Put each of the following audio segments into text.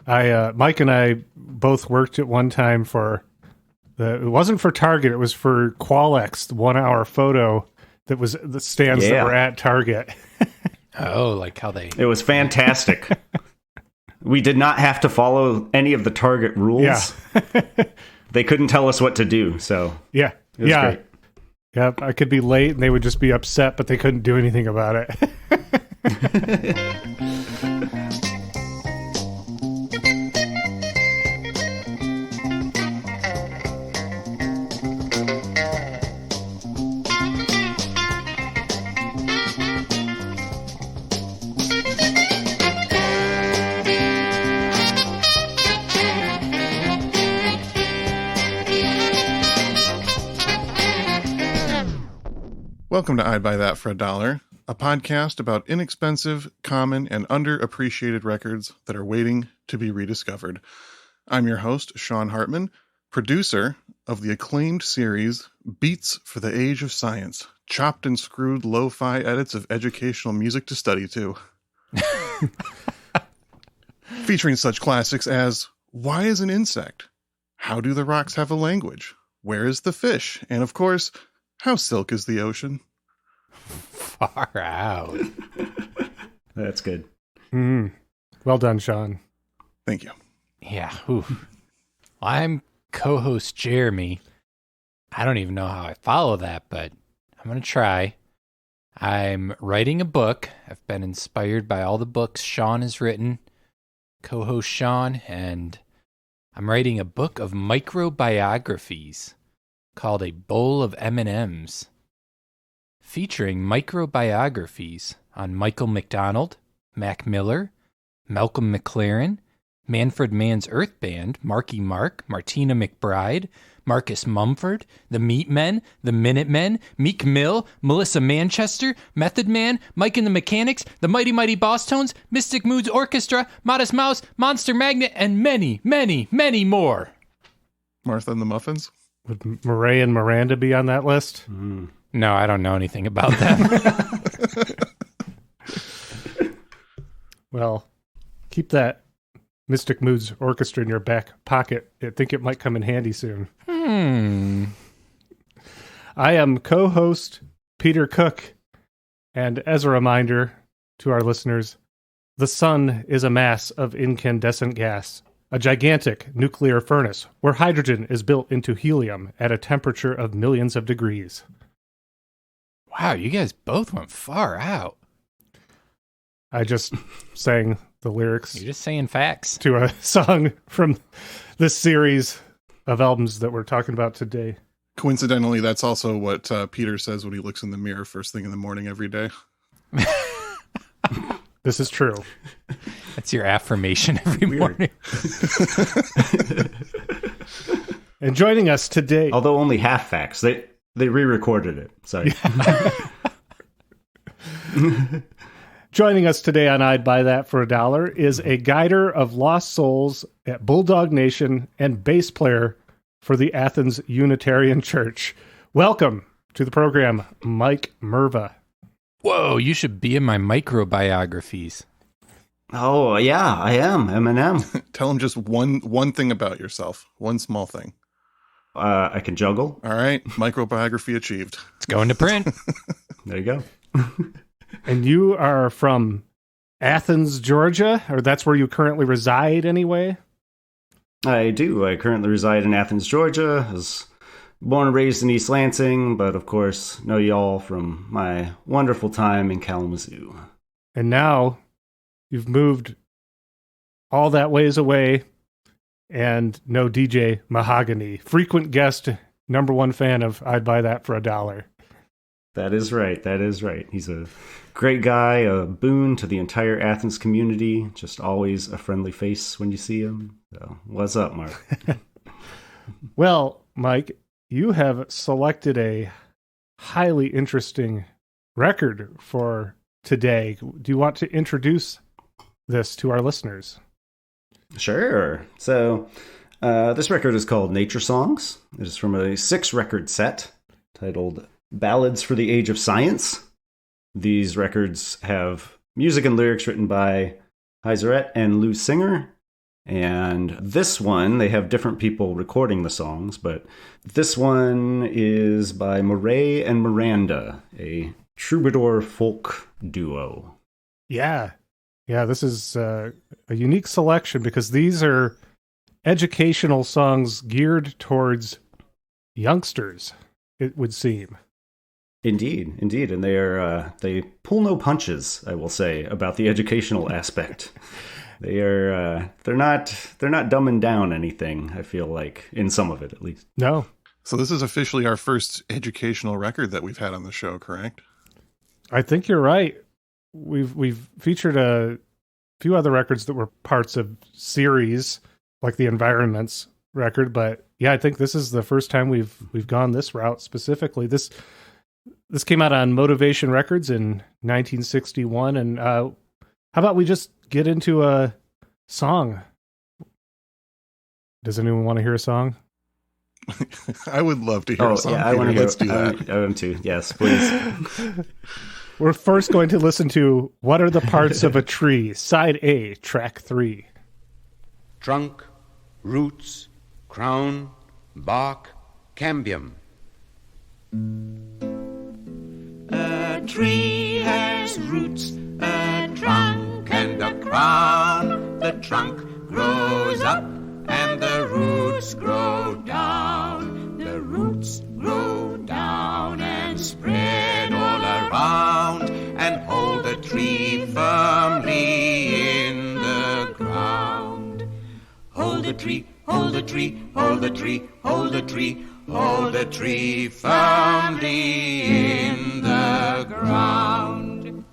Mike and I both worked at one time it wasn't for Target, it was for Qualex, the 1 hour photo that was the stands that were at Target. Oh, like how they... It was fantastic. We did not have to follow any of the Target rules. Yeah. They couldn't tell us what to do, so yeah. it was great. Yeah, I could be late and they would just be upset, but they couldn't do anything about it. Welcome to I'd Buy That for $1, a podcast about inexpensive, common, and underappreciated records that are waiting to be rediscovered. I'm your host, Sean Hartman, producer of the acclaimed series Beats for the Age of Science, chopped and screwed lo-fi edits of educational music to study to. Featuring such classics as Why is an Insect? How do the Rocks Have a Language? Where is the Fish? And of course, How Silk is the Ocean? Far out. That's good. Well done, Sean. Thank you. Yeah. Oof. I'm co-host Jeremy. I don't even know how I follow that, but I'm going to try. I'm writing a book. I've been inspired by all the books Sean has written. Co-host Sean, and I'm writing a book of microbiographies called A Bowl of M&Ms, featuring microbiographies on Michael McDonald, Mac Miller, Malcolm McLaren, Manfred Mann's Earth Band, Marky Mark, Martina McBride, Marcus Mumford, The Meatmen, The Minutemen, Meek Mill, Melissa Manchester, Method Man, Mike and the Mechanics, The Mighty Mighty Boss Tones, Mystic Moods Orchestra, Modest Mouse, Monster Magnet, and many, many, many more. Martha and the Muffins? Would Marais and Miranda be on that list? No, I don't know anything about them. Well, keep that Mystic Moods Orchestra in your back pocket. I think it might come in handy soon. I am co-host Peter Cook, and as a reminder to our listeners, the sun is a mass of incandescent gas, a gigantic nuclear furnace where hydrogen is built into helium at a temperature of millions of degrees. Wow, you guys both went far out. I just sang the lyrics You're just saying facts. to a song from this series of albums that we're talking about today. Coincidentally, that's also what Peter says when he looks in the mirror first thing in the morning every day. This is true. That's your affirmation every morning. And joining us today... Although only half facts. They re-recorded it. Sorry. Joining us today on I'd Buy That for $1 is a guider of lost souls at Bulldog Nation and bass player for the Athens Unitarian Church. Welcome to the program, Mike Merva. Whoa, you should be in my microbiographies. Oh, yeah, I am. Eminem. Tell him just one thing about yourself. One small thing. I can juggle. All right. Microbiography achieved. It's going to print. There you go. And you are from Athens, Georgia, or that's where you currently reside anyway? I do. I currently reside in Athens, Georgia. I was born and raised in East Lansing, but of course, know y'all from my wonderful time in Kalamazoo. And now you've moved all that ways away and know DJ Mahogany, frequent guest, number one fan of I'd Buy That for $1. That is right. That is right. He's a great guy, a boon to the entire Athens community. Just always a friendly face when you see him. So, what's up, Mark? Well, Mike, you have selected a highly interesting record for today. Do you want to introduce this to our listeners? Sure. So, this record is called Nature Songs. It is from a 6-record set titled Ballads for the Age of Science. These records have music and lyrics written by Heizeret and Lou Singer, And this one, they have different people recording the songs, but this one is by Marais and Miranda, a troubadour folk duo. Yeah. Yeah, this is a unique selection because these are educational songs geared towards youngsters, it would seem. Indeed. And they pull no punches, I will say, about the educational aspect. They're not dumbing down anything, I feel like, in some of it at least. No. So this is officially our first educational record that we've had on the show, correct? I think you're right. We've featured a few other records that were parts of series, like the Environments record, but yeah, I think this is the first time we've gone this route specifically. This came out on Motivation Records in 1961, and how about we just get into a song? Does anyone want to hear a song? I would love to hear a song. Yeah, I want to hear. Let's do that. I want to. Yes, please. We're first going to listen to What Are the Parts of a Tree, Side A, Track 3. Trunk, roots, crown, bark, cambium. A tree has roots, a trunk and a crown. The trunk grows up and the roots grow down. The roots grow down and spread all around and hold the tree firmly in the ground. Hold the tree, hold the tree, hold the tree, hold the tree, hold the tree firmly in the ground.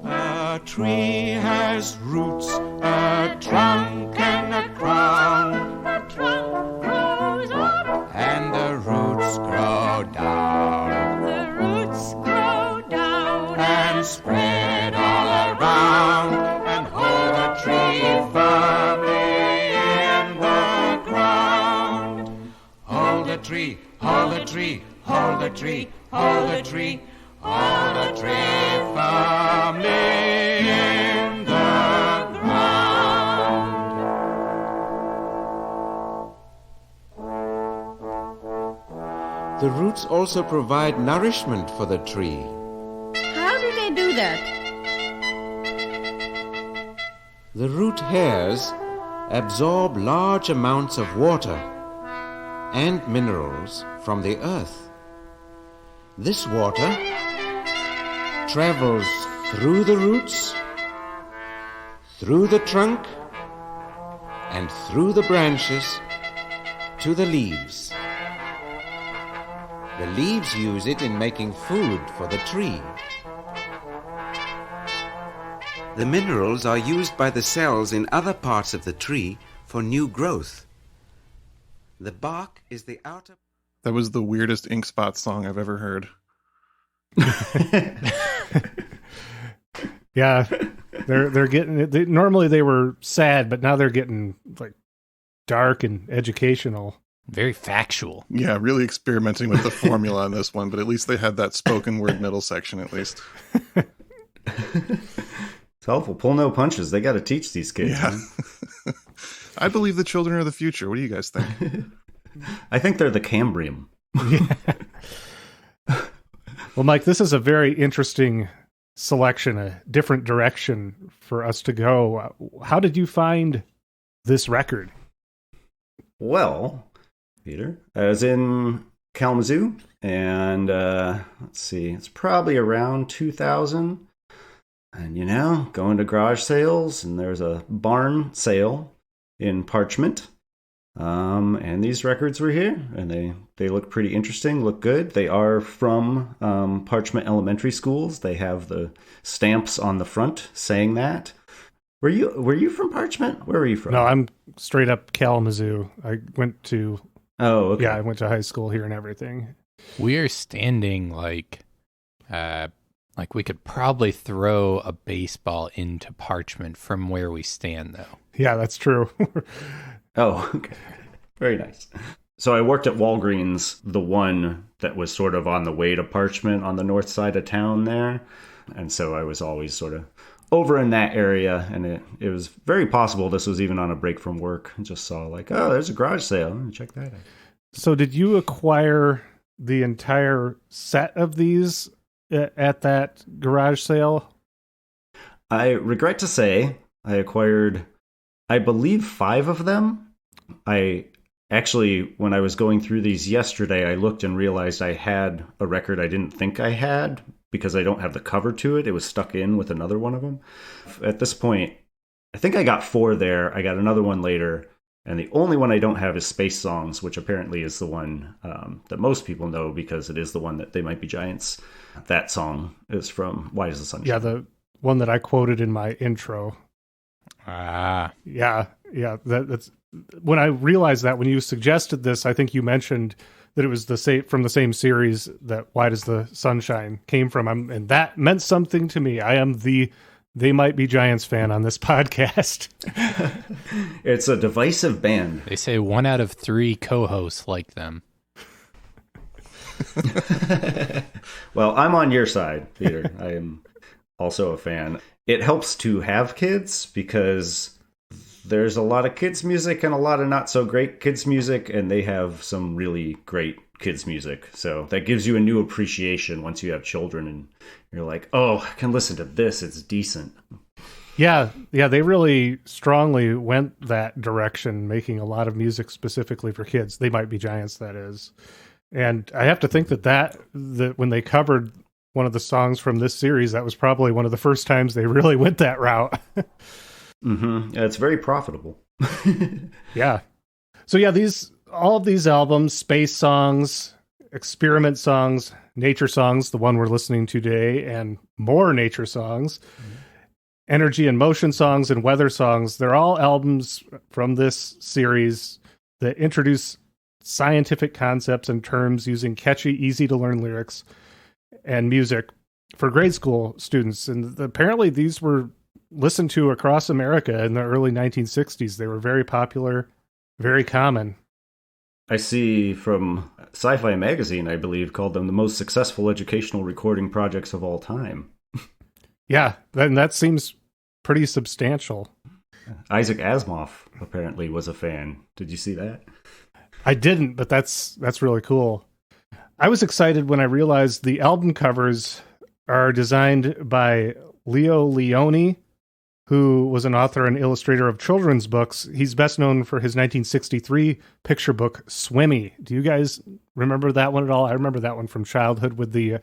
A tree has roots, a trunk and a crown. The trunk grows up and the roots grow down. The roots grow down and spread all around and hold the tree firmly in the ground. Hold the tree, hold the tree, hold the tree, hold the tree. Hold the tree firmly in the ground. The roots also provide nourishment for the tree. How do they do that? The root hairs absorb large amounts of water and minerals from the earth. This water travels through the roots, through the trunk, and through the branches to the leaves. The leaves use it in making food for the tree. The minerals are used by the cells in other parts of the tree for new growth. The bark is the outer... That was the weirdest Ink Spot song I've ever heard. Yeah, they're getting. Normally they were sad, but now they're getting like dark and educational. Very factual. Yeah, really experimenting with the formula on this one, but at least they had that spoken word middle section at least. It's helpful. Pull no punches. They got to teach these kids. Yeah. I believe the children are the future. What do you guys think? I think they're the Cambrium. Yeah. Well, Mike, this is a very interesting selection, a different direction for us to go. How did you find this record? Well, Peter, I was in Kalamazoo, and let's see, it's probably around 2000. And, going to garage sales, and there's a barn sale in Parchment. And these records were here, and they look pretty interesting, look good. They are from Parchment Elementary Schools. They have the stamps on the front saying that. Were you from Parchment? Where were you from? No, I'm straight up Kalamazoo. I went to I went to high school here and everything. We are standing like we could probably throw a baseball into Parchment from where we stand, though. Yeah, that's true. Oh, okay. Very nice. So I worked at Walgreens, the one that was sort of on the way to Parchment on the north side of town there. And so I was always sort of over in that area. And it was very possible this was even on a break from work. I just saw like, oh, there's a garage sale. Check that out. So did you acquire the entire set of these at that garage sale? I regret to say I acquired, I believe, 5 of them. I actually, when I was going through these yesterday, I looked and realized I had a record I didn't think I had because I don't have the cover to it. It was stuck in with another one of them. At this point, I think I got 4 there. I got another one later. And the only one I don't have is Space Songs, which apparently is the one that most people know because it is the one that They Might Be Giants. That song is from Why Does the Sun Shine? Yeah, the one that I quoted in my intro. Ah. Yeah. That's when I realized that when you suggested this, I think you mentioned that it was from the same series that Why Does the Sunshine came from. And that meant something to me. I am the They Might Be Giants fan on this podcast. It's a divisive band. They say 1 out of 3 co-hosts like them. Well, I'm on your side, Peter. I am also a fan. It helps to have kids because there's a lot of kids music and a lot of not so great kids music, and they have some really great kids music. So that gives you a new appreciation once you have children and you're like, oh, I can listen to this. It's decent. Yeah, they really strongly went that direction, making a lot of music specifically for kids. They Might Be Giants, that is. And I have to think that when they covered one of the songs from this series, that was probably one of the first times they really went that route. Mm-hmm. Yeah, it's very profitable. Yeah. So yeah, all of these albums, Space Songs, Experiment Songs, Nature Songs, the one we're listening to today, and more Nature Songs, Energy and Motion Songs, and Weather Songs, they're all albums from this series that introduce scientific concepts and terms using catchy, easy-to-learn lyrics and music for grade school students. And apparently these were listened to across America in the early 1960s. They were very popular, very common. I see from Sci-Fi Magazine, I believe, called them the most successful educational recording projects of all time. Yeah, that seems pretty substantial. Isaac Asimov apparently was a fan. Did you see that? I didn't, but that's really cool. I was excited when I realized the album covers are designed by Leo Leone, who was an author and illustrator of children's books. He's best known for his 1963 picture book, Swimmy. Do you guys remember that one at all? I remember that one from childhood with the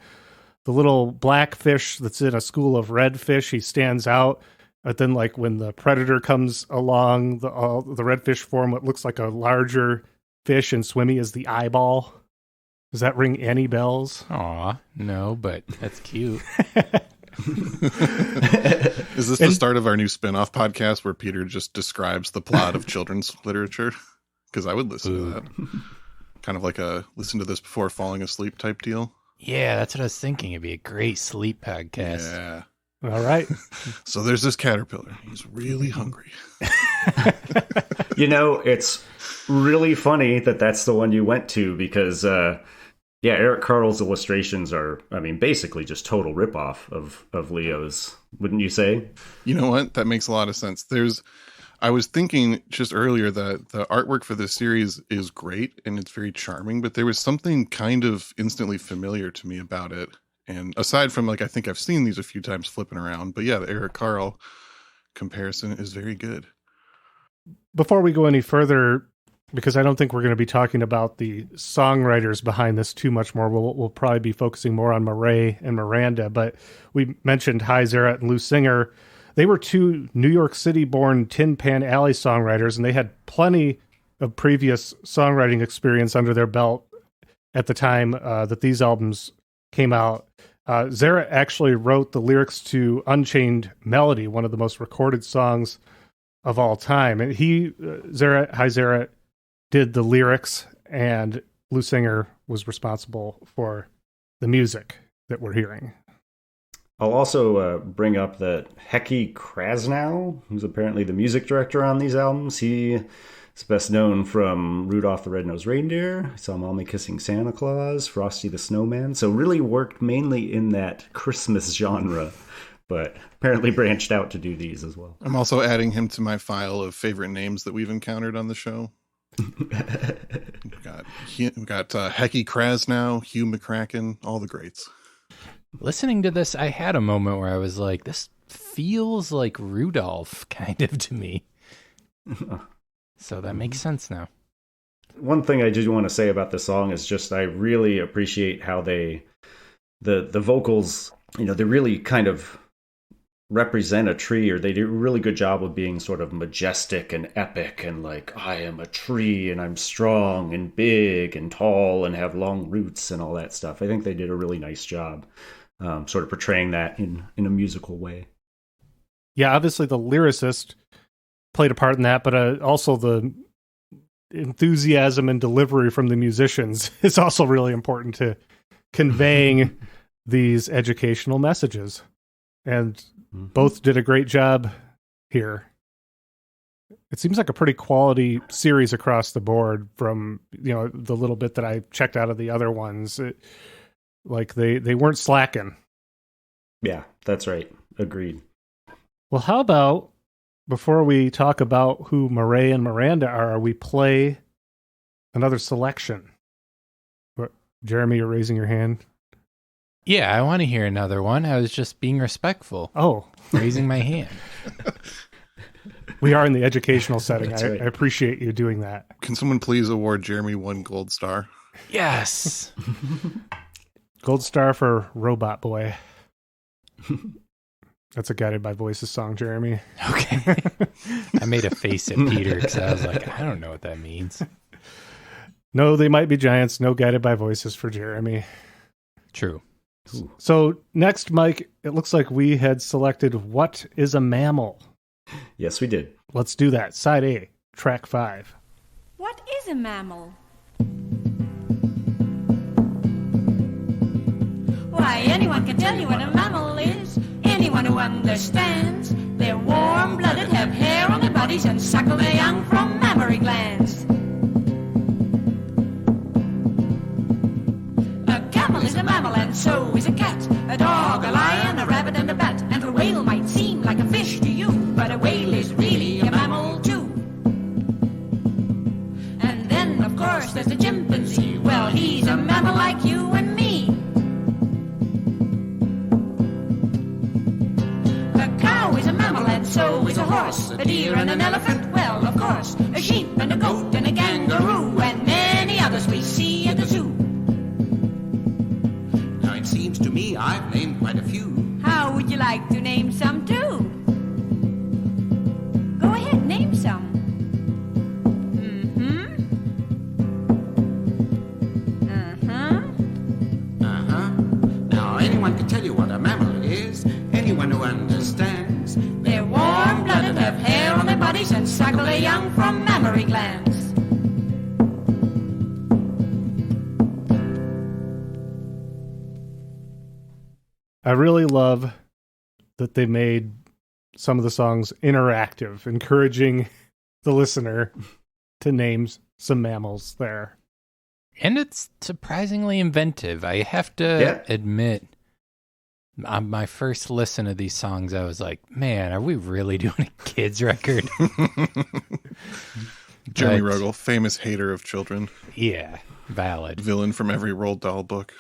little black fish that's in a school of red fish. He stands out, but then like when the predator comes along, the red fish form what looks like a larger fish, and Swimmy is the eyeball. Does that ring any bells? Aw, no, but that's cute. Is this the start of our new spin-off podcast where Peter just describes the plot of children's literature? Because I would listen to that. Kind of like a listen to this before falling asleep type deal. Yeah, that's what I was thinking. It'd be a great sleep podcast. Yeah. All right. So there's this caterpillar. He's really hungry. You know, it's really funny that that's the one you went to because, Eric Carle's illustrations are, basically just total ripoff of Leo's, wouldn't you say? You know what? That makes a lot of sense. I was thinking just earlier that the artwork for this series is great and it's very charming, but there was something kind of instantly familiar to me about it. And aside from I think I've seen these a few times flipping around, but yeah, the Eric Carle comparison is very good. Before we go any further, because I don't think we're going to be talking about the songwriters behind this too much more, we'll probably be focusing more on Marais and Miranda, but we mentioned Hy Zaret and Lou Singer. They were 2 New York City-born Tin Pan Alley songwriters, and they had plenty of previous songwriting experience under their belt at the time that these albums came out. Zaret actually wrote the lyrics to Unchained Melody, one of the most recorded songs of all time. And Hy Zaret did the lyrics, and Lou Singer was responsible for the music that we're hearing. I'll also bring up that Hecky Krasnow, who's apparently the music director on these albums, he He's best known from Rudolph the Red-Nosed Reindeer, I Saw Mommy Kissing Santa Claus, Frosty the Snowman. So really worked mainly in that Christmas genre, but apparently branched out to do these as well. I'm also adding him to my file of favorite names that we've encountered on the show. We've got Hecky Krasnow, Hugh McCracken, all the greats. Listening to this, I had a moment where I was like, this feels like Rudolph kind of to me. So that makes sense now. One thing I do want to say about this song is just I really appreciate how the vocals, they really kind of represent a tree, or they do a really good job of being sort of majestic and epic and like, I am a tree and I'm strong and big and tall and have long roots and all that stuff. I think they did a really nice job sort of portraying that in a musical way. Yeah, obviously the lyricist played a part in that, but also the enthusiasm and delivery from the musicians is also really important to conveying these educational messages. And both did a great job here. It seems like a pretty quality series across the board from, the little bit that I checked out of the other ones. They weren't slacking. Yeah, that's right. Agreed. Well, how about, before we talk about who Marais and Miranda are, we play another selection? Jeremy, you're raising your hand. Yeah, I want to hear another one. I was just being respectful. Oh. Raising my hand. We are in the educational setting. That's I right. appreciate you doing that. Can someone please award Jeremy 1 gold star? Yes. Gold star for Robot Boy. That's a Guided by Voices song, Jeremy. Okay. I made a face at Peter because I was like, I don't know what that means. No, They Might Be Giants. No Guided by Voices for Jeremy. True. Ooh. So next, Mike, it looks like we had selected What is a Mammal? Yes, we did. Let's do that. Side A, track 5. What is a mammal? Why, anyone can tell you what a mammal is. Anyone who understands. They're warm-blooded, have hair on their bodies, and suckle their young from mammary glands. A camel is a mammal, and so is a cat. A dog, a lion, a rabbit, and a bat. And a whale might seem like a fish to you, but a whale is really a mammal too. And then, of course, there's the chimpanzee. Well, he's a mammal like you and me. A cow is a mammal, and so is a horse. A deer and an elephant, well, of course. A sheep and a goat and a kangaroo, and many others we see at the zoo. Now it seems to me I've named quite a few. How would you like to name some too? Go ahead, name some. Now anyone can tell you what a mammal is. Anyone who understands. They're warm-blooded, have hair on their bodies, and suckle their young from mammary glands. I really love that they made some of the songs interactive, encouraging the listener to name some mammals there. And it's surprisingly inventive. I have to admit, on my first listen to these songs, I was like, man, are we really doing a kid's record? Jeremy But- Rogel, famous hater of children, Yeah, valid. villain from every Roald Dahl book.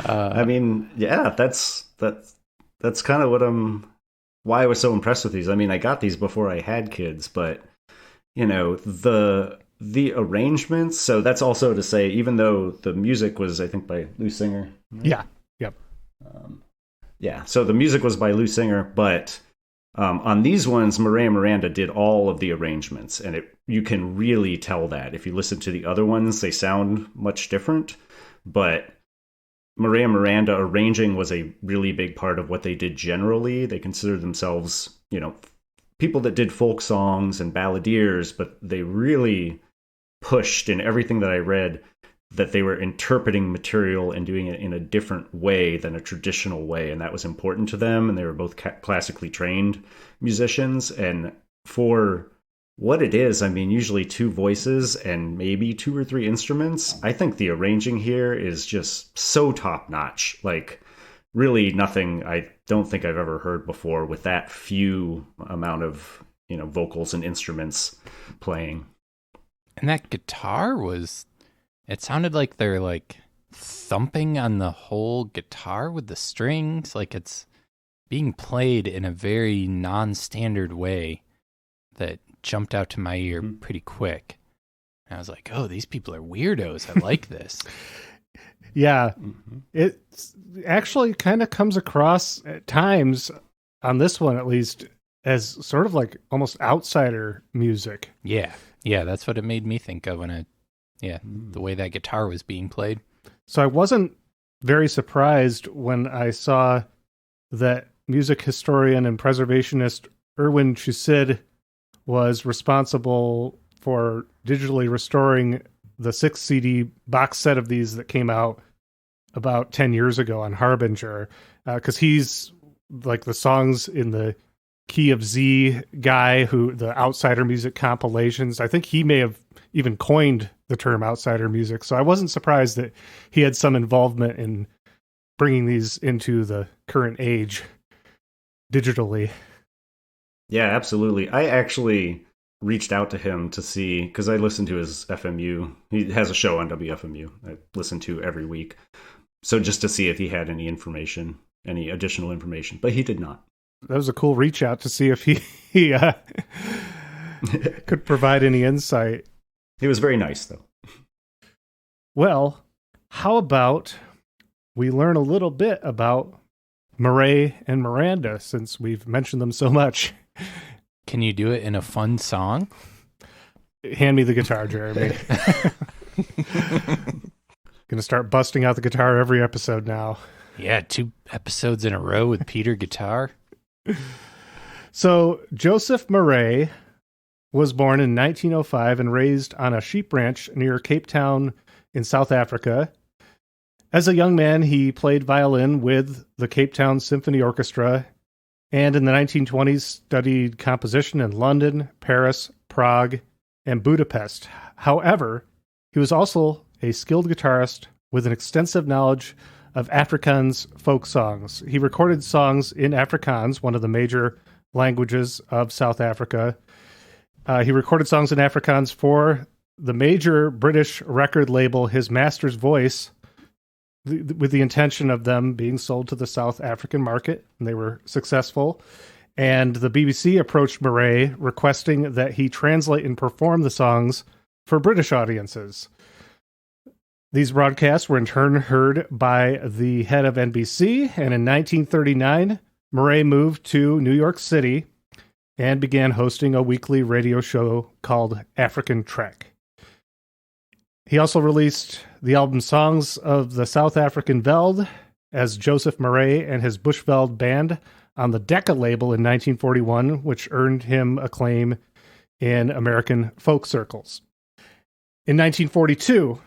I mean, yeah, that's kind of why I was so impressed with these. I mean, I got these before I had kids, but the arrangements. So that's also to say, even though the music was, I think, by Lou Singer. Right? Yeah. Yep. Yeah. So the music was by Lou Singer, but on these ones, Marais Miranda did all of the arrangements, and you can really tell that. If you listen to the other ones, they sound much different, but Marais Miranda arranging was a really big part of what they did generally. They considered themselves, people that did folk songs and balladeers, but they really pushed, in everything that I read, that they were interpreting material and doing it in a different way than a traditional way, and that was important to them. And they were both classically trained musicians, and for what it is, I mean, usually two voices and maybe two or three instruments. I think the arranging here is just so top notch. Like, really nothing I don't think I've ever heard before with that few amount of, vocals and instruments playing. And that guitar it sounded like they're like thumping on the whole guitar with the strings. Like it's being played in a very non-standard way that jumped out to my ear pretty quick. And I was like, oh, these people are weirdos. I like this. Yeah. It actually kind of comes across at times, on this one at least, as sort of like almost outsider music. Yeah, that's what it made me think of when the way that guitar was being played. So I wasn't very surprised when I saw that music historian and preservationist Erwin Chusid was responsible for digitally restoring the 6 CD box set of these that came out about 10 years ago on Harbinger, because he's like the songs in the Key of Z guy, who the outsider music compilations. I think he may have even coined the term outsider music. So I wasn't surprised that he had some involvement in bringing these into the current age digitally. Yeah, absolutely. I actually reached out to him to see, because I listened to his FMU. He has a show on WFMU I listen to every week. So just to see if he had any information, any additional information, but he did not. That was a cool reach out to see if he could provide any insight. He was very nice, though. Well, how about we learn a little bit about Marais and Miranda, since we've mentioned them so much. Can you do it in a fun song? Hand me the guitar, Jeremy. Gonna start busting out the guitar every episode now. Yeah, 2 episodes in a row with Peter guitar. So Joseph Marais was born in 1905 and raised on a sheep ranch near Cape Town in South Africa. As a young man, he played violin with the Cape Town Symphony Orchestra, and in the 1920s studied composition in London, Paris, Prague, and Budapest. However, he was also a skilled guitarist with an extensive knowledge of Afrikaans folk songs. He recorded songs in Afrikaans, one of the major languages of South Africa. He recorded songs in Afrikaans for the major British record label, His Master's Voice, with the intention of them being sold to the South African market, and they were successful. And the BBC approached Marais requesting that he translate and perform the songs for British audiences. These broadcasts were in turn heard by the head of NBC, and in 1939, Marais moved to New York City and began hosting a weekly radio show called African Trek. He also released the album Songs of the South African Veld as Joseph Marais and his Bushveld Band on the Decca label in 1941, which earned him acclaim in American folk circles. In 1942,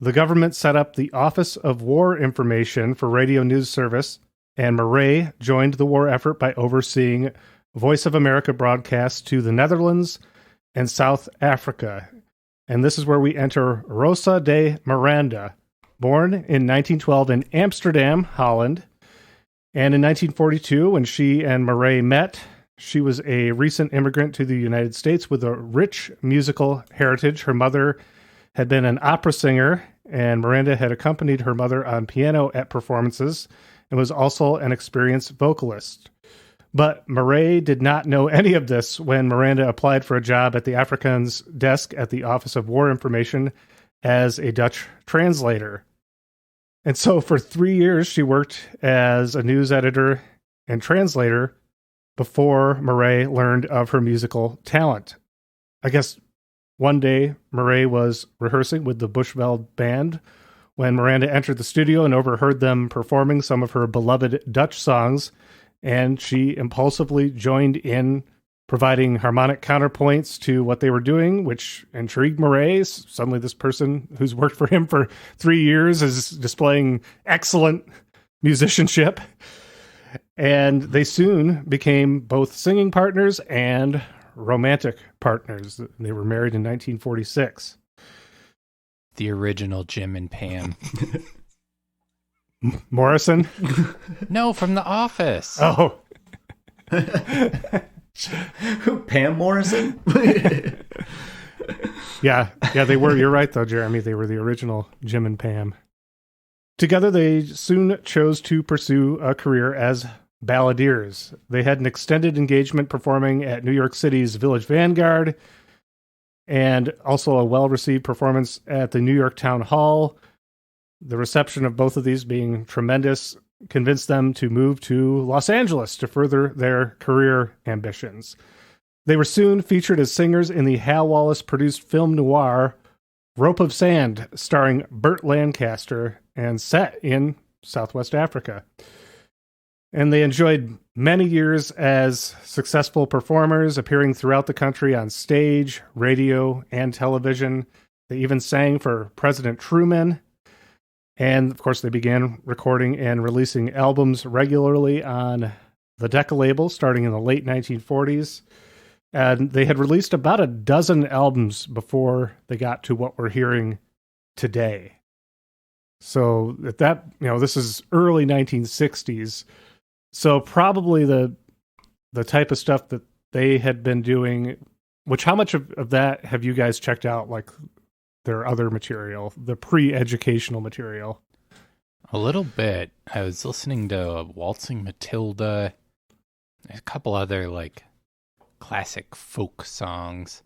the government set up the Office of War Information for Radio News Service, and Marais joined the war effort by overseeing Voice of America broadcasts to the Netherlands and South Africa. And this is where we enter Rosa de Miranda, born in 1912 in Amsterdam, Holland. And in 1942, when she and Marais met, she was a recent immigrant to the United States with a rich musical heritage. Her mother had been an opera singer, and Miranda had accompanied her mother on piano at performances and was also an experienced vocalist. But Marais did not know any of this when Miranda applied for a job at the Afrikaans desk at the Office of War Information as a Dutch translator. And so for 3 years, she worked as a news editor and translator before Marais learned of her musical talent. I guess one day, Marais was rehearsing with the Bushveld Band when Miranda entered the studio and overheard them performing some of her beloved Dutch songs, and she impulsively joined in providing harmonic counterpoints to what they were doing, which intrigued Marais. Suddenly this person who's worked for him for 3 years is displaying excellent musicianship. And they soon became both singing partners and romantic partners. They were married in 1946. The original Jim and Pam. Morrison? No, from The Office. Oh. Who, Pam Morrison? Yeah, they were. You're right, though, Jeremy. They were the original Jim and Pam. Together, they soon chose to pursue a career as balladeers. They had an extended engagement performing at New York City's Village Vanguard, and also a well-received performance at the New York Town Hall. The reception of both of these being tremendous convinced them to move to Los Angeles to further their career ambitions. They were soon featured as singers in the Hal Wallis-produced film noir Rope of Sand, starring Burt Lancaster, and set in Southwest Africa. And they enjoyed many years as successful performers, appearing throughout the country on stage, radio, and television. They even sang for President Truman. And, of course, they began recording and releasing albums regularly on the Decca label starting in the late 1940s. And they had released about a dozen albums before they got to what we're hearing today. So at that, this is early 1960s. So probably the type of stuff that they had been doing, which how much of that have you guys checked out, like their other material, the pre-educational material? A little bit. I was listening to Waltzing Matilda, a couple other like classic folk songs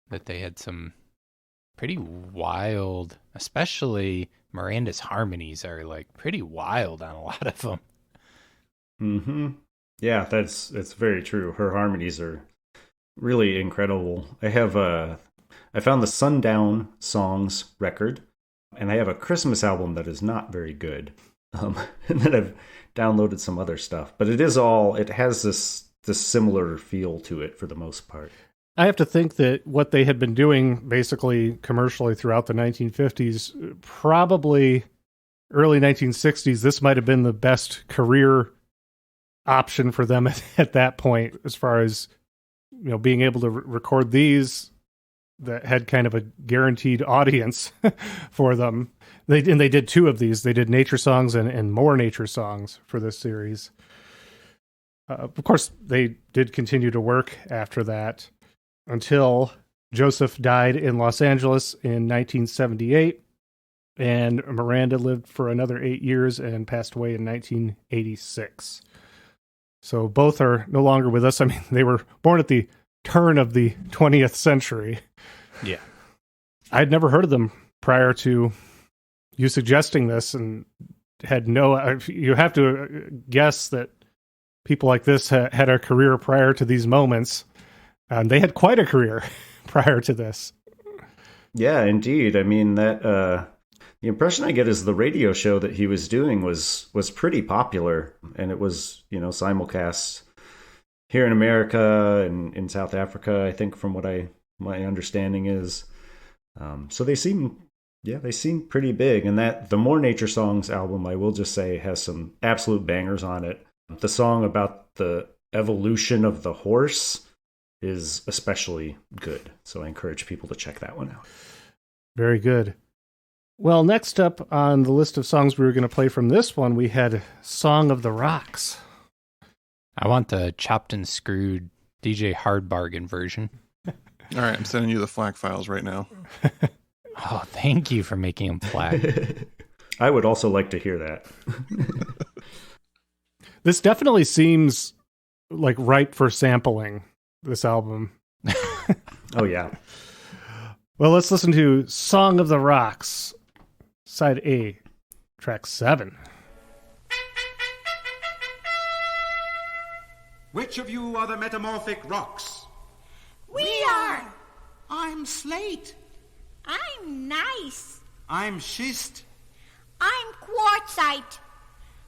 that they had some pretty wild, especially Miranda's harmonies are like pretty wild on a lot of them. Mm-hmm. Yeah, that's very true. Her harmonies are really incredible. I found the Sundown Songs record, and I have a Christmas album that is not very good. And then I've downloaded some other stuff, but it has this similar feel to it for the most part. I have to think that what they had been doing basically commercially throughout the 1950s, probably early 1960s, this might have been the best career option for them at that point, as far as being able to record these that had kind of a guaranteed audience for them. They did 2 of these. They did nature songs and more nature songs for this series. Of course, they did continue to work after that until Joseph died in Los Angeles in 1978, and Miranda lived for another 8 years and passed away in 1986. So both are no longer with us. I mean, they were born at the turn of the 20th century. Yeah. I'd never heard of them prior to you suggesting this, and had you have to guess that people like this had a career prior to these moments. They had quite a career prior to this. Yeah, indeed. I mean, that the impression I get is the radio show that he was doing was pretty popular, and it was, simulcast here in America and in South Africa, I think, from what my understanding is. So they seem pretty big. And that the More Nature Songs album, I will just say, has some absolute bangers on it. The song about the evolution of the horse is especially good. So I encourage people to check that one out. Very good. Well, next up on the list of songs we were going to play from this one, we had Song of the Rocks. I want the chopped and screwed DJ Hard Bargain version. All right, I'm sending you the FLAC files right now. Oh, thank you for making them flat. I would also like to hear that. This definitely seems like ripe for sampling, this album. Oh, yeah. Well, let's listen to Song of the Rocks, Side A, track 7. Which of you are the metamorphic rocks? We are. I'm slate. I'm nice. I'm schist. I'm quartzite.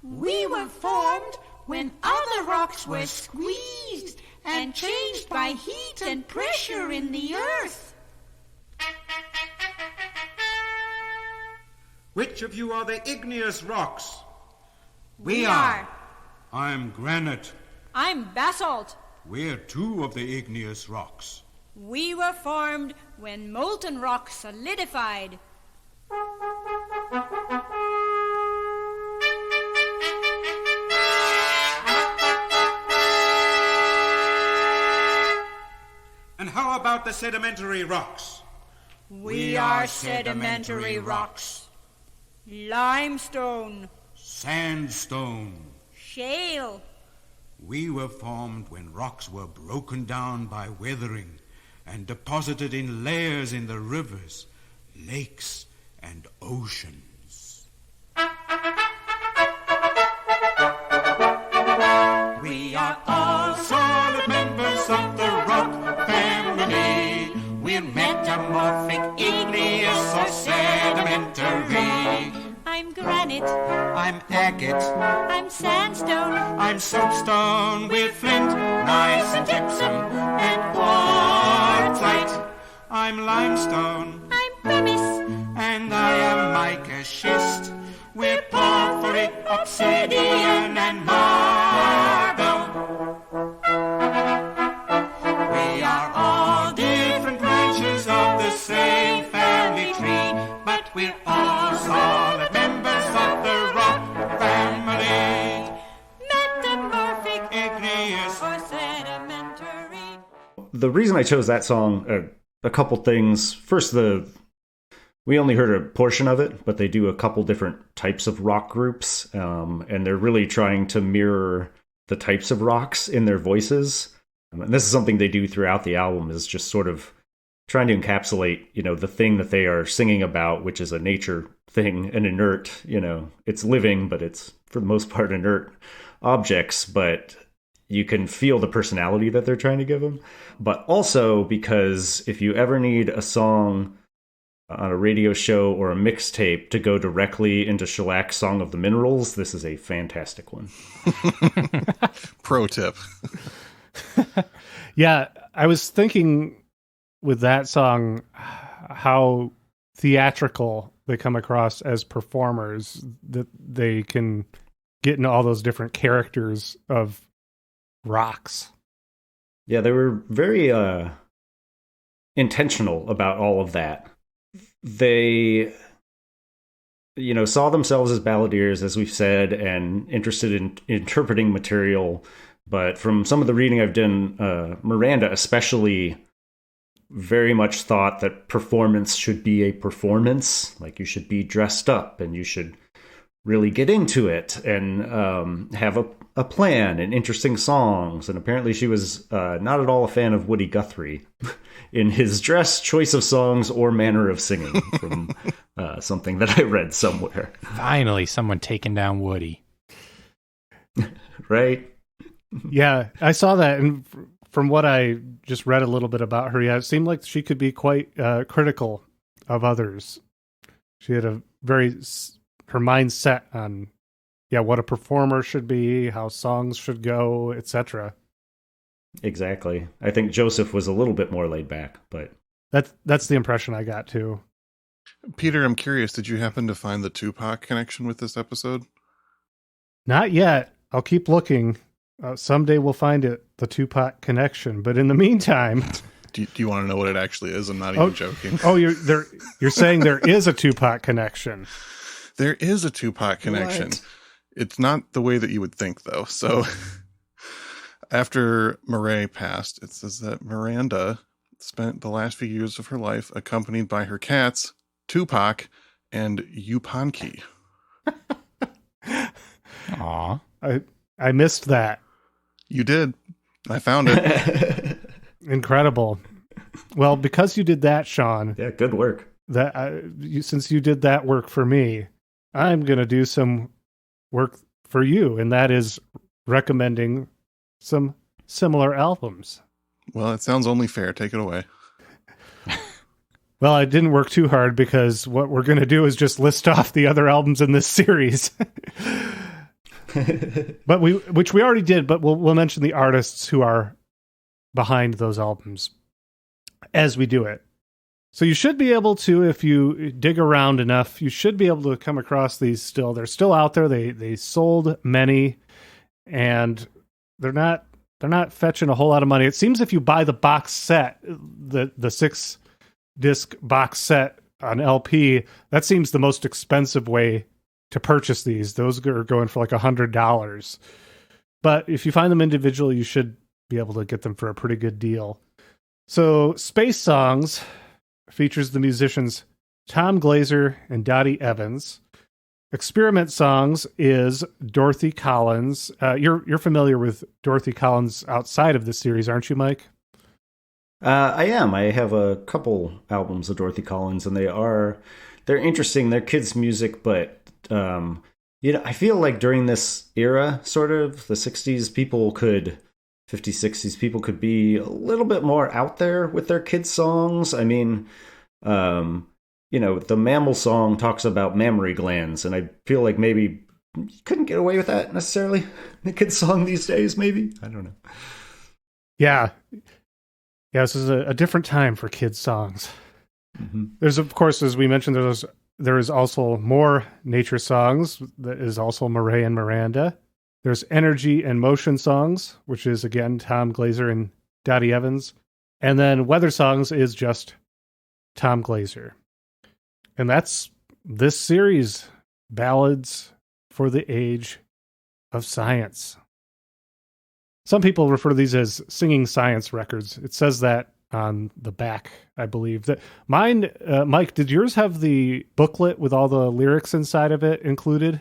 We were formed when other rocks were squeezed and changed by heat and pressure in the earth. Which of you are the igneous rocks? We are. I'm granite. I'm basalt. We're two of the igneous rocks. We were formed when molten rock solidified. And how about the sedimentary rocks? We are sedimentary rocks. Limestone. Sandstone. Shale. We were formed when rocks were broken down by weathering and deposited in layers in the rivers, lakes, and oceans. We are all solid members of the rock family. We're metamorphic, igneous, or sedimentary. I'm granite. I'm agate. I'm sandstone. I'm soapstone with flint, nice and gypsum, and quartzite. I'm limestone. I'm pumice. And I am mica schist. We're porphyry, obsidian, and marble. We are all different branches of the same family tree, but we're all solid members of the rock family. Metamorphic. Igneous. Or sedimentary. The reason I chose that song, a couple things. First, we only heard a portion of it, but they do a couple different types of rock groups, and they're really trying to mirror the types of rocks in their voices. And this is something they do throughout the album, is just sort of trying to encapsulate, the thing that they are singing about, which is a nature thing, an inert, it's living, but it's for the most part inert objects, but you can feel the personality that they're trying to give them. But also because if you ever need a song on a radio show or a mixtape to go directly into Shellac's Song of the Minerals, this is a fantastic one. Pro tip. Yeah, I was thinking with that song how theatrical they come across as performers, that they can get into all those different characters of rocks. Yeah, they were very intentional about all of that. They, saw themselves as balladeers, as we've said, and interested in interpreting material. But from some of the reading I've done, Miranda especially very much thought that performance should be a performance. Like, you should be dressed up and you should really get into it and have a plan and interesting songs. And apparently she was not at all a fan of Woody Guthrie in his dress, choice of songs, or manner of singing, from something that I read somewhere. Finally, someone taking down Woody. Right? Yeah, I saw that, and from what I just read a little bit about her, yeah, it seemed like she could be quite critical of others. She had her mind set on, what a performer should be, how songs should go, etc. Exactly. I think Joseph was a little bit more laid back, but that's the impression I got too. Peter, I'm curious, did you happen to find the Tupac connection with this episode? Not yet. I'll keep looking. Someday we'll find it, the Tupac connection. But in the meantime, do you want to know what it actually is? I'm not even joking. Oh, you're saying there is a Tupac connection. There is a Tupac connection. What? It's not the way that you would think, though. So after Marais passed, it says that Miranda spent the last few years of her life accompanied by her cats, Tupac and Yupanqui. Aw. I missed that. You did. I found it. Incredible. Well, because you did that, Sean. yeah, good work. Since you did that work for me, I'm going to do some work for you, and that is recommending some similar albums. Well, it sounds only fair. Take it away. Well, I didn't work too hard, because what we're going to do is just list off the other albums in this series. But which we already did, but we'll mention the artists who are behind those albums as we do it. So you should be able to, if you dig around enough, you should be able to come across these still. They're still out there. They sold many, and they're not fetching a whole lot of money. It seems if you buy the box set, the 6-disc box set on LP, that seems the most expensive way to purchase these. Those are going for like $100. But if you find them individually, you should be able to get them for a pretty good deal. So Space Songs features the musicians Tom Glazer and Dottie Evans. Experiment Songs is Dorothy Collins. You're familiar with Dorothy Collins outside of this series, aren't you, Mike? I am. I have a couple albums of Dorothy Collins, and they're interesting. They're kids' music, but I feel like during this era, sort of the 60s, 50s, 60s, people could be a little bit more out there with their kids' songs. I mean, the Mammal song talks about mammary glands, and I feel like maybe you couldn't get away with that necessarily in a kid's song these days, maybe. I don't know. Yeah, this is a different time for kids' songs. Mm-hmm. There's, of course, as we mentioned, there is also more nature songs. That is also Marais and Miranda. There's Energy and Motion Songs, which is, again, Tom Glazer and Dottie Evans. And then Weather Songs is just Tom Glazer. And that's this series, Ballads for the Age of Science. Some people refer to these as singing science records. It says that on the back, I believe. That mine, Mike, did yours have the booklet with all the lyrics inside of it included?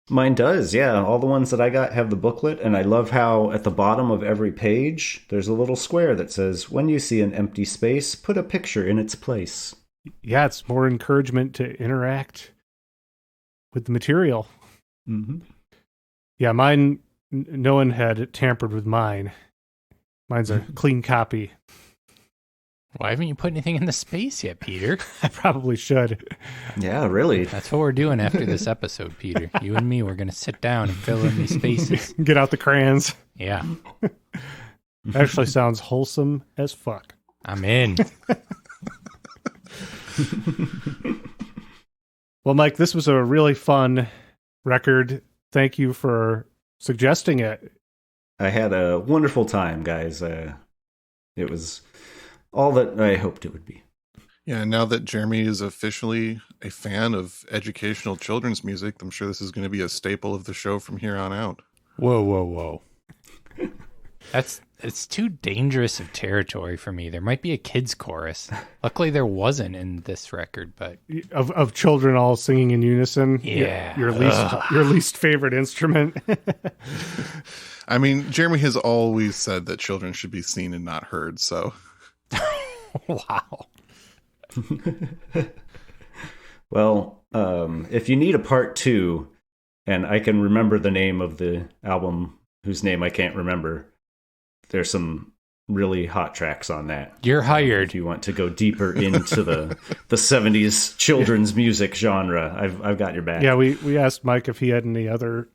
Mine does, yeah. All the ones that I got have the booklet, and I love how at the bottom of every page, there's a little square that says, when you see an empty space, put a picture in its place. Yeah, it's more encouragement to interact with the material. Mm-hmm. Yeah, mine, no one had tampered with mine. Mine's a clean copy. Why haven't you put anything in the space yet, Peter? I probably should. Yeah, really. That's what we're doing after this episode, Peter. You and me, we're going to sit down and fill in these spaces. Get out the crayons. Yeah. Actually sounds wholesome as fuck. I'm in. Well, Mike, this was a really fun record. Thank you for suggesting it. I had a wonderful time, guys. It was all that I hoped it would be. Yeah, now that Jeremy is officially a fan of educational children's music, I'm sure this is going to be a staple of the show from here on out. Whoa. It's too dangerous of territory for me. There might be a kids chorus. Luckily, there wasn't in this record, but of children all singing in unison. Yeah, your least favorite instrument. I mean, Jeremy has always said that children should be seen and not heard. So, wow. Well, if you need a part 2, and I can remember the name of the album whose name I can't remember, there's some really hot tracks on that. You're hired. If you want to go deeper into the 70s children's music genre, I've got your back. Yeah, we asked Mike if he had any other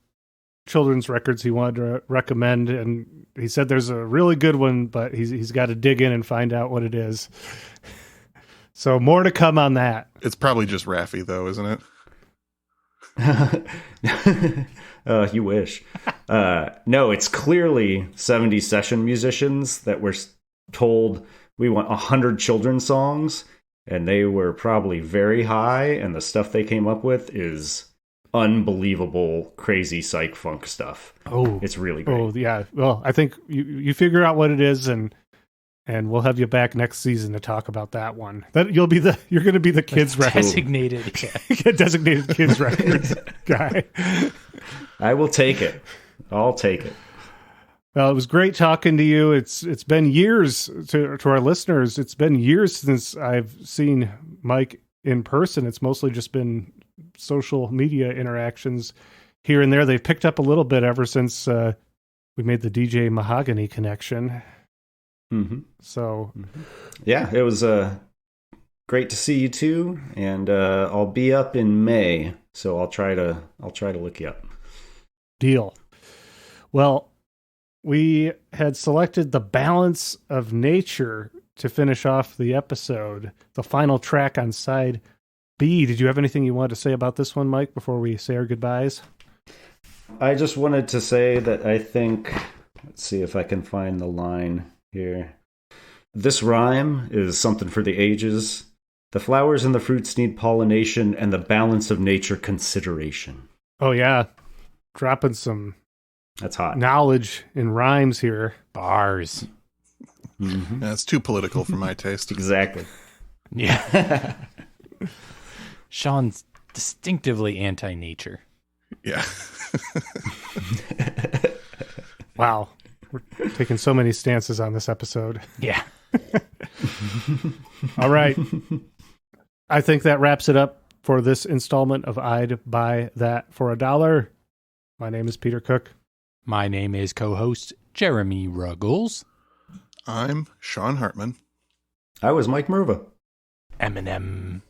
children's records he wanted to recommend, and he said there's a really good one, but he's got to dig in and find out what it is. So more to come on that. It's probably just Raffi, though, isn't it? You wish. No, it's clearly 70s session musicians that were told we want 100 children's songs, and they were probably very high, and the stuff they came up with is unbelievable, crazy psych funk stuff. Oh, it's really great. Oh, yeah. Well, I think you figure out what it is, and we'll have you back next season to talk about that one. That you're going to be the kids record designated kids records guy. I will take it. I'll take it. Well, it was great talking to you. It's been years to our listeners. It's been years since I've seen Mike in person. It's mostly just been social media interactions here and there. They've picked up a little bit ever since we made the DJ Mahogany connection. Mm-hmm. So, yeah, it was great to see you too, and I'll be up in May, so I'll try to look you up. Deal. Well, we had selected The Balance of Nature to finish off the episode, the final track on side B. Did you have anything you wanted to say about this one, Mike, before we say our goodbyes? I just wanted to say that I think, let's see if I can find the line here. This rhyme is something for the ages. The flowers and the fruits need pollination and the balance of nature consideration. Oh, yeah. Dropping some That's hot. knowledge in rhymes here. Bars. Mhm. Yeah, it's too political for my taste. Exactly. Yeah. Sean's distinctively anti-nature. Yeah. Wow. We're taking so many stances on this episode. Yeah. All right. I think that wraps it up for this installment of I'd Buy That for $1. My name is Peter Cook. My name is co-host Jeremy Ruggles. I'm Sean Hartman. I was Mike Merva. Eminem.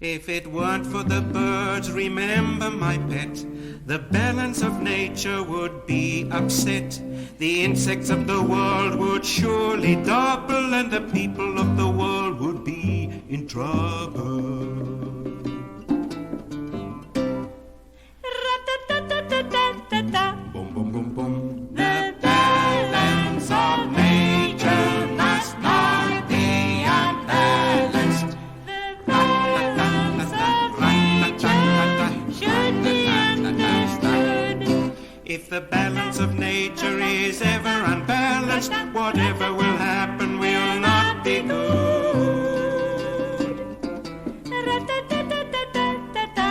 If it weren't for the birds, remember my pet, the balance of nature would be upset. The insects of the world would surely double, and the people of the world would be in trouble. Ra-ta-ta-ta-ta-ta-ta. Boom, boom, boom, boom. The balance of nature must not be unbalanced. The balance of nature should be understood. If the balance of nature is ever unbalanced, whatever will happen will not be good. Ra-ta-ta-ta-ta-ta-ta.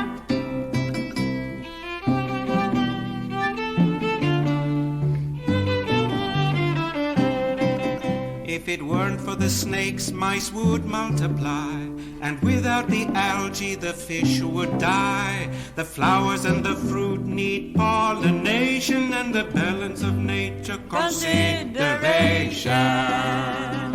If it weren't for the snakes, mice would multiply, and without the algae, the fish would die. The flowers and the fruit need pollination, and the balance of nature consideration.